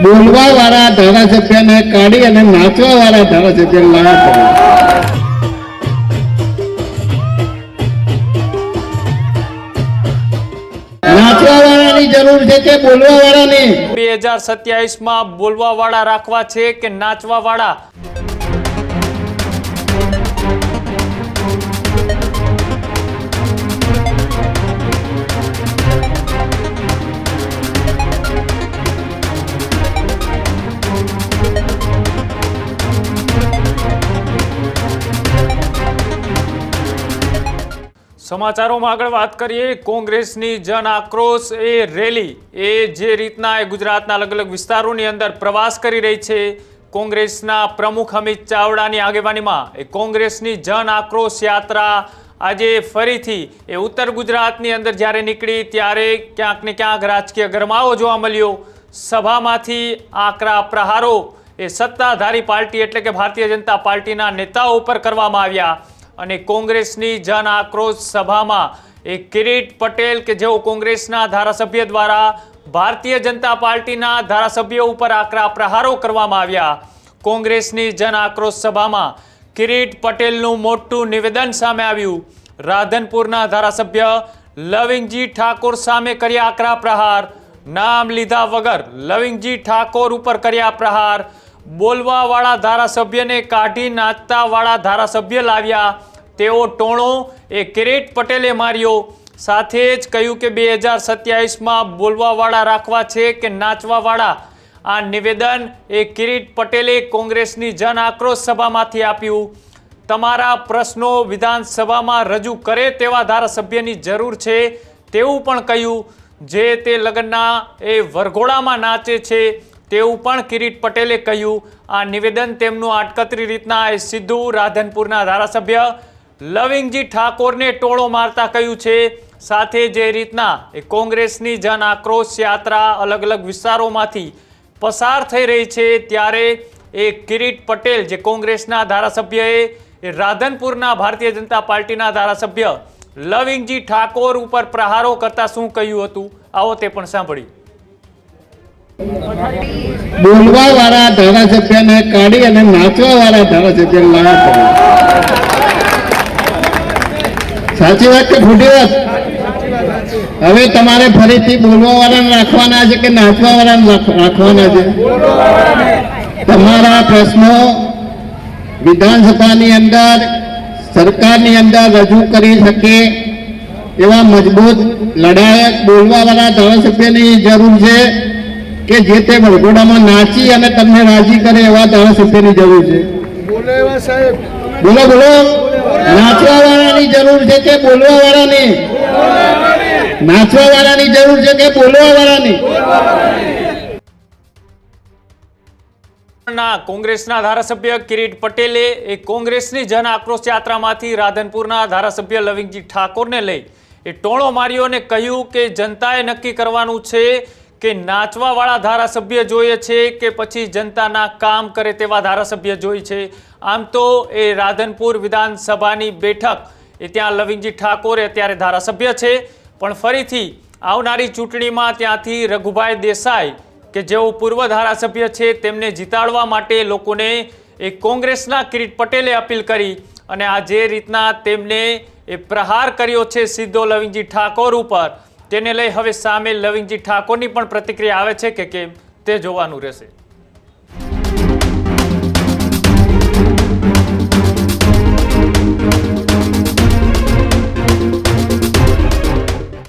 બોલવા વાળા ધારાસભ્યને કાઢી અને નાચવા વાળા ધારાસભ્ય લાયા નાચવા વાળાની જરૂર છે કે બોલવા વાળાની? 2027 માં બોલવા વાળા રાખવા છે કે નાચવા વાળા? સમાચારોમાં આગળ વાત કરીએ, કોંગ્રેસની જન આક્રોશ રેલી જે રીતના ગુજરાતના અલગ અલગ વિસ્તારોની અંદર પ્રવાસ કરી રહી છે, કોંગ્રેસના પ્રમુખ અમિત ચાવડાની આગેવાનીમાં કોંગ્રેસની જન આક્રોશ યાત્રા આજે ફરીથી ઉત્તર ગુજરાતની અંદર જ્યારે નીકળી ત્યારે ક્યાંક ને ક્યાંક રાજકીય ગરમાવો જોવા મળ્યો. સભામાંથી આકરા પ્રહારો સત્તાધારી પાર્ટી એટલે કે ભારતીય જનતા પાર્ટીના નેતાઓ ઉપર કરવામાં આવ્યા અને કોંગ્રેસની જન આક્રોશ સભામાં કિરીટ પટેલ કે જેઓ કોંગ્રેસના ધારાસભ્ય દ્વારા ભારતીય જનતા પાર્ટીના ધારાસભ્યો ઉપર આકરા પ્રહારો કરવામાં આવ્યા. કોંગ્રેસની જન આક્રોશ સભામાં કિરીટ પટેલનું મોટું નિવેદન સામે આવ્યું. રાધનપુરના ધારાસભ્ય લવિંગજી ઠાકોર સામે કર્યા આકરા પ્રહાર. નામ લીધા વગર લવિંગજી ઠાકોર ઉપર કર્યા પ્રહાર. બોલવા વાળા ધારાસભ્યને કાઢી નાચતા વાળા ધારાસભ્ય લાવ્યા. તેઓ ટોણો કિરીટ પટેલે માર્યો. સાથે જ કહ્યું કે 2027માં બોલવા વાળા રાખવા છે કે નાચવા વાળા? આ નિવેદન કિરીટ પટેલે કોંગ્રેસની જન આક્રોશ સભામાંથી આપ્યું. તમારા પ્રશ્નો વિધાનસભામાં રજૂ કરે તેવા ધારાસભ્યની જરૂર છે તેવું પણ કહ્યું. જે તે લગ્નના વરઘોડામાં નાચે છે તેવું પણ કિરીટ પટેલે કહ્યું. આ નિવેદન તેમનું આડકતરી રીતના સીધું રાધનપુરના ધારાસભ્ય લવિંગજી ઠાકોરને ટોળો મારતા કહ્યું છે. સાથે જે રીતના કોંગ્રેસની જન આક્રોશ યાત્રા અલગ અલગ વિસ્તારોમાંથી પસાર થઈ રહી છે ત્યારે કિરીટ પટેલ જે કોંગ્રેસના ધારાસભ્યએ રાધનપુરના ભારતીય જનતા પાર્ટીના ધારાસભ્ય લવિંગજી ઠાકોર ઉપર પ્રહારો કરતા શું કહ્યું હતું, આવો તે પણ સાંભળ્યું. બોલવા વાળા ધારાસભ્યને કાઢી અને નાચવા વાળા ધારાસભ્ય લાયા. સાચી વાત કે ખોટી વાત? હવે તમારે ફરીથી બોલવા વાળાને રાખવાના છે કે નાચવા વાળાને રાખવાના છે? તમારા પ્રશ્નો વિધાનસભાની અંદર સરકારની અંદર રજૂ કરી શકે એવા મજબૂત લડાયક બોલવા વાળા ધારાસભ્યની જરૂર છે કે જે તે વરઘોડામાં નાચી અને તમને રાજી કરે એવા ધારાસભ્યની જરૂર છે? બોલો બોલો, નાચવા વાળાની જરૂર છે કે બોલવા વાળાની? નાચવા વાળાની જરૂર છે કે બોલવા વાળાની? કોંગ્રેસના ધારાસભ્ય કિરીટ પટેલે કોંગ્રેસની જન આક્રોશ યાત્રામાંથી રાધનપુરના ધારાસભ્ય લવિંગજી ઠાકોરને લઈ ટોળો માર્યો અને કહ્યું કે જનતાએ નક્કી કરવાનું છે કે નાચવા વાળા ધારાસભ્ય જોઈએ છે કે પછી જનતાના કામ કરે તેવા ધારાસભ્ય જોઈએ છે. આમ તો રાધનપુર વિધાનસભાની બેઠક ત્યાં લવિંગજી ઠાકોર અત્યારે ધારાસભ્ય છે, પણ ફરીથી આવનારી ચૂંટણીમાં ત્યાંથી રઘુભાઈ દેસાઈ કે જેઓ પૂર્વ ધારાસભ્ય છે તેમને જીતાડવા માટે લોકોને કોંગ્રેસના કિરીટ પટેલે અપીલ કરી અને આ જે રીતના તેમને પ્રહાર કર્યો છે સીધો લવિંગજી ઠાકોર ઉપર, તેને લઈ હવે સામે લવિંગજી ઠાકોરની પણ પ્રતિક્રિયા આવે છે કે કેમ તે જોવાનું રહેશે.